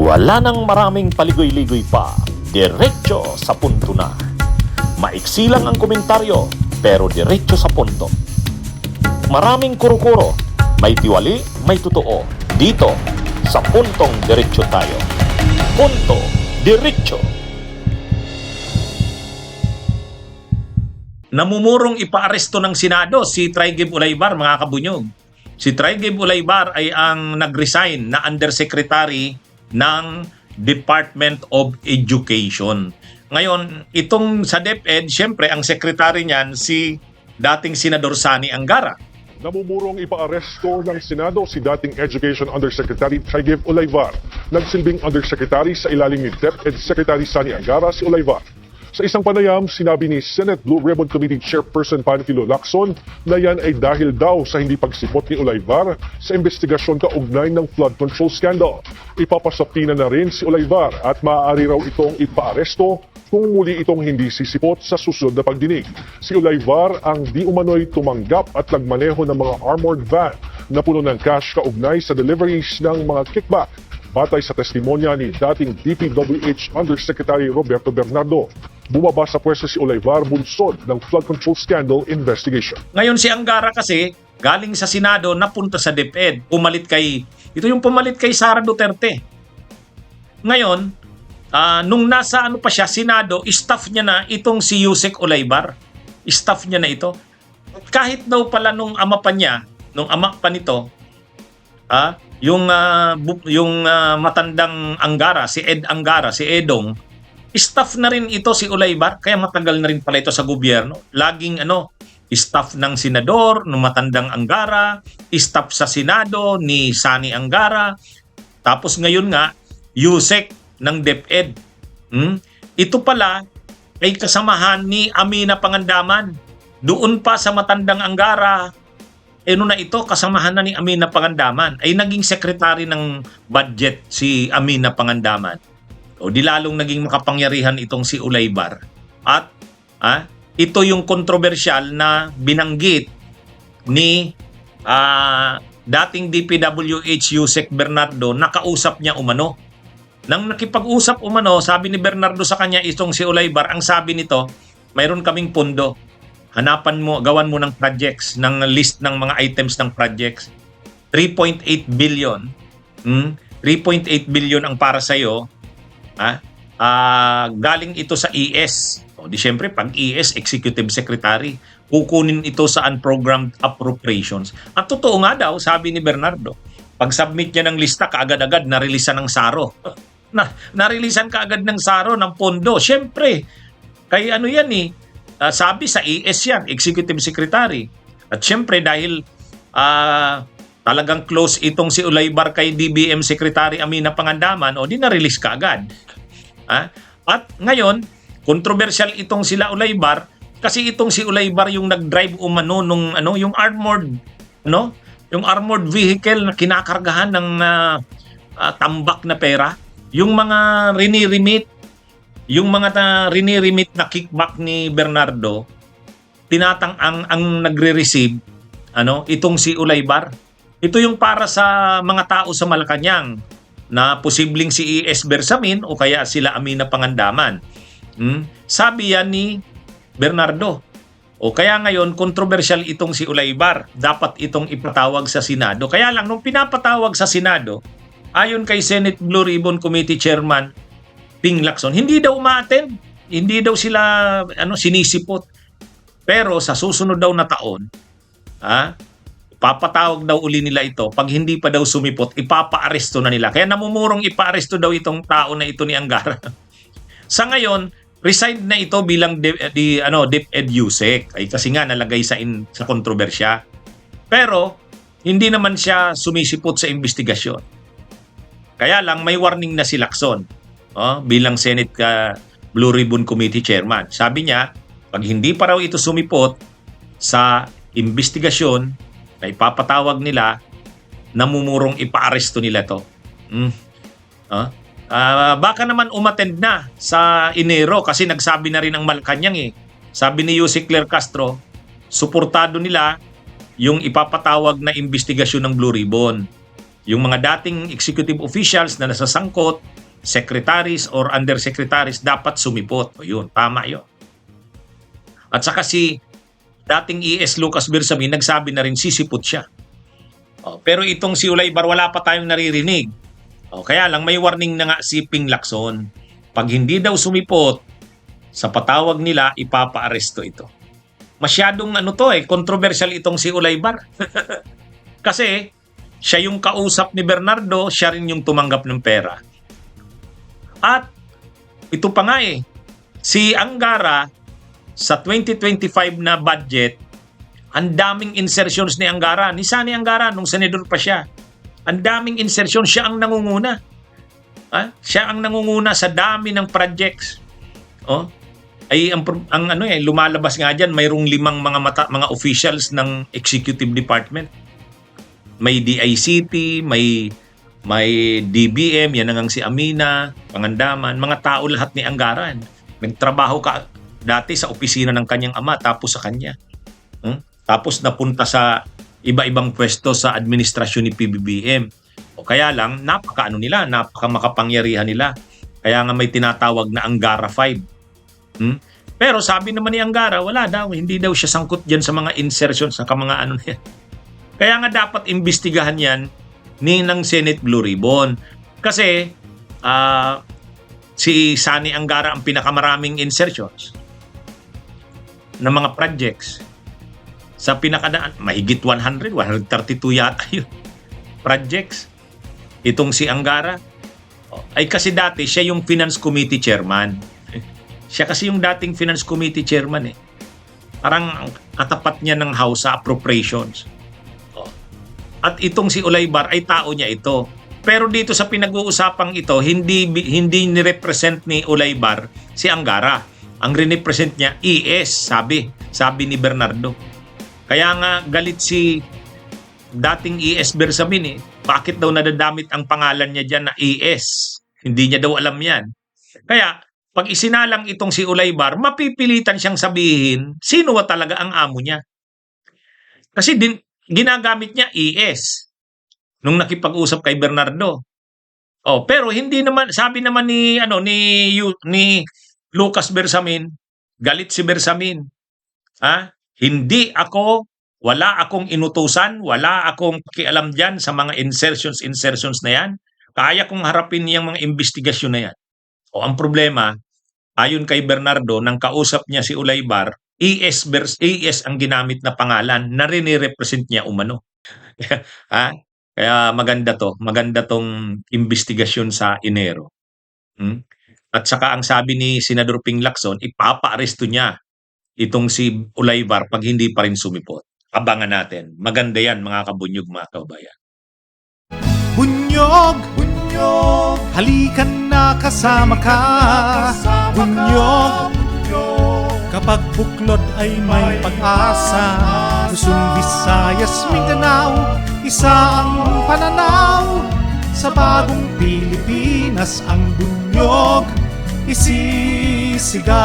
Wala nang maraming paligoy-ligoy pa, diretso sa punto na. Maiksi lang ang komentaryo, pero diretso sa punto. Maraming kuro-kuro, may tiwali, may totoo. Dito, sa puntong diretso tayo. Punto, diretso. Namumurong ipaaresto ng Senado si Traigib Ulaybar, mga kabunyog. Si Traigib Ulaybar ay ang nag-resign na undersecretary ng Department of Education. Ngayon, itong sa DepEd, siyempre ang secretary niyan si dating Senador Sani Angara. Namumurong ipaaresto ng Senado si dating Education Undersecretary Traigib Ulaybar. Nagsilbing Undersecretary sa ilalim ni DepEd Secretary Sani Angara si Ulaybar. Sa isang panayam, sinabi ni Senate Blue Ribbon Committee Chairperson Panfilo Lacson na yan ay dahil daw sa hindi pagsipot ni Ulaybar sa investigasyon kaugnay ng flood control scandal. Ipapasapina na rin si Ulaybar at maaari raw itong ipaaresto kung muli itong hindi sisipot sa susunod na pagdinig. Si Ulaybar ang di umano'y tumanggap at nagmaneho ng mga armored van na puno ng cash kaugnay sa deliveries ng mga kickback. Batay sa testimonya ni dating DPWH Undersecretary Roberto Bernardo, bumaba sa pwesto si Ulaybar bunsod ng flood control scandal investigation. Ngayon si Angara kasi, galing sa Senado, napunta sa DepEd. Ito yung pumalit kay Sara Duterte. Ngayon, nung nasa pa siya, Senado, staff niya na itong si Yusek Ulaybar. Staff niya na ito. Kahit daw pala nung ama pa nito, yung matandang Angara, si Ed Angara, si Edong, staff na rin ito si Ulaybar, kaya matagal na rin pala ito sa gobyerno. Laging staff ng senador, ng matandang Angara, staff sa Senado ni Sani Angara, tapos ngayon nga, Yusek ng DepEd. Ito pala ay kasamahan ni Amina Pangandaman. Doon pa sa matandang Angara, na ito, kasamahan na ni Amina Pangandaman, ay naging secretary ng budget si Amina Pangandaman. O di lalong naging makapangyarihan itong si Ulaybar. At ito yung kontrobersyal na binanggit ni dating DPWH Yusek Bernardo, nakausap niya umano. Nang nakipag-usap umano, sabi ni Bernardo sa kanya itong si Ulaybar, ang sabi nito, mayroon kaming pondo. Hanapan mo, gawan mo ng projects, ng list ng mga items ng projects. 3.8 billion. 3.8 billion ang para sa iyo. Galing ito sa ES. O di syempre, pag ES, Executive Secretary, kukunin ito sa unprogrammed appropriations. At totoo nga daw, sabi ni Bernardo, pag-submit niya ng lista, kaagad-agad narilisan ng SARO. Narilisan kaagad ng SARO ng pondo. Syempre, kay yan sabi sa ES yan, Executive Secretary. At syempre dahil talagang close itong si Ulaybar kay DBM Secretary Amina Pangandaman, di na-release ka agad. At ngayon, controversial itong sila Ulaybar kasi itong si Ulaybar yung nag-drive umano nung yung armored vehicle na kinakargahan ng tambak na pera, yung mga rinirimit na kickback ni Bernardo, ang nagre-receive itong si Ulaybar. Ito yung para sa mga tao sa Malacanang na posibleng si ES Bersamin o kaya sila Amina Pangandaman. Sabi yan ni Bernardo. O kaya ngayon, controversial itong si Ulaybar. Dapat itong ipatawag sa Senado. Kaya lang, nung pinapatawag sa Senado, ayon kay Senate Blue Ribbon Committee Chairman Ping Lacson, hindi daw umaattend. Hindi daw sila sinisipot. Pero sa susunod daw na taon, papatawag daw uli nila ito. Pag hindi pa daw sumipot, ipapaaresto na nila. Kaya namumurong ipaaresto daw itong tao na ito ni Angara. Sa ngayon, resigned na ito bilang DepEd Yusek. Ay kasi nga nalagay sa kontrobersya. Pero hindi naman siya sumisipot sa investigasyon. Kaya lang may warning na si Lacson bilang Senate Blue Ribbon Committee Chairman. Sabi niya, pag hindi pa raw ito sumipot sa investigasyon na ipapatawag nila, namumurong ipaaresto nila to. Baka naman umattend na sa Enero kasi nagsabi na rin ang Malacanang Sabi ni Yusek Claire Castro, suportado nila yung ipapatawag na investigasyon ng Blue Ribbon. Yung mga dating executive officials na nasasangkot secretaries or undersecretaries dapat sumipot. O yun, tama yun. At saka si dating ES Lucas Bersamin nagsabi na rin sisipot siya. Pero itong si Ulaybar wala pa tayong naririnig. Kaya lang may warning na nga si Ping Lacson. Pag hindi daw sumipot, sa patawag nila ipapa-aresto ito. Masyadong controversial itong si Ulaybar. Kasi siya yung kausap ni Bernardo, siya rin yung tumanggap ng pera. At ito pa nga si Angara sa 2025 na budget, ang daming insertions ni Angara, ni Sani Angara nung senador pa siya. Ang daming insertions, siya ang nangunguna. Siya ang nangunguna sa dami ng projects. Ay lumalabas nga diyan mayroong 5 mga officials ng executive department. May DICT, may DBM, yan ang si Amina, Pangandaman, mga tao lahat ni Angara. Nagtrabaho ka dati sa opisina ng kanyang ama tapos sa kanya. Tapos napunta sa iba-ibang pwesto sa administrasyon ni PBBM. Kaya lang napaka makapangyarihan nila. Kaya nga may tinatawag na Angara 5. Pero sabi naman ni Angara, wala daw, hindi daw siya sangkot diyan sa mga insertions sa mga na yan. Kaya nga dapat imbestigahan yan ng Senate Blue Ribbon. Kasi si Sani Angara ang pinakamaraming insertions ng mga projects. Sa pinakadaan, mahigit 132 yata yun. Projects. Itong si Angara, ay kasi dati siya yung Finance Committee Chairman. Siya kasi yung dating Finance Committee Chairman Parang katapat niya ng House sa appropriations. At itong si Ulaybar ay tao niya ito. Pero dito sa pinag-uusapang ito, hindi ni-represent ni Ulaybar si Angara. Ang re-represent niya, ES, sabi ni Bernardo. Kaya nga galit si dating ES Bersamin Bakit daw nadadamit ang pangalan niya dyan na ES? Hindi niya daw alam yan. Kaya pag isinalang itong si Ulaybar, mapipilitan siyang sabihin sino talaga ang amo niya. Kasi ginagamit niya ES nung nakipag-usap kay Bernardo. Pero hindi naman, sabi naman ni Lucas Bersamin, galit si Bersamin. Wala akong inutusan, wala akong pakialam diyan sa mga insertions na yan. Kaya kong harapin yung mga investigasyon na yan. Ang problema, ayon kay Bernardo, nang kausap niya si Ulaybar, ES ang ginamit na pangalan na rini-represent niya umano. Kaya maganda tong investigasyon sa Enero. At saka ang sabi ni Senador Ping Lacson, ipapa-aresto niya itong si Ulaybar pag hindi pa rin sumipot. Abangan natin. Maganda yan mga kabunyog, mga kabayan. Bunyog, bunyog, halikan na kasama ka. Bunyog, kapag buklod ay may pag-asa. Luzon, Visayas, Mindanao, isa ang pananaw. Sa bagong Pilipinas ang bunyog isisigaw.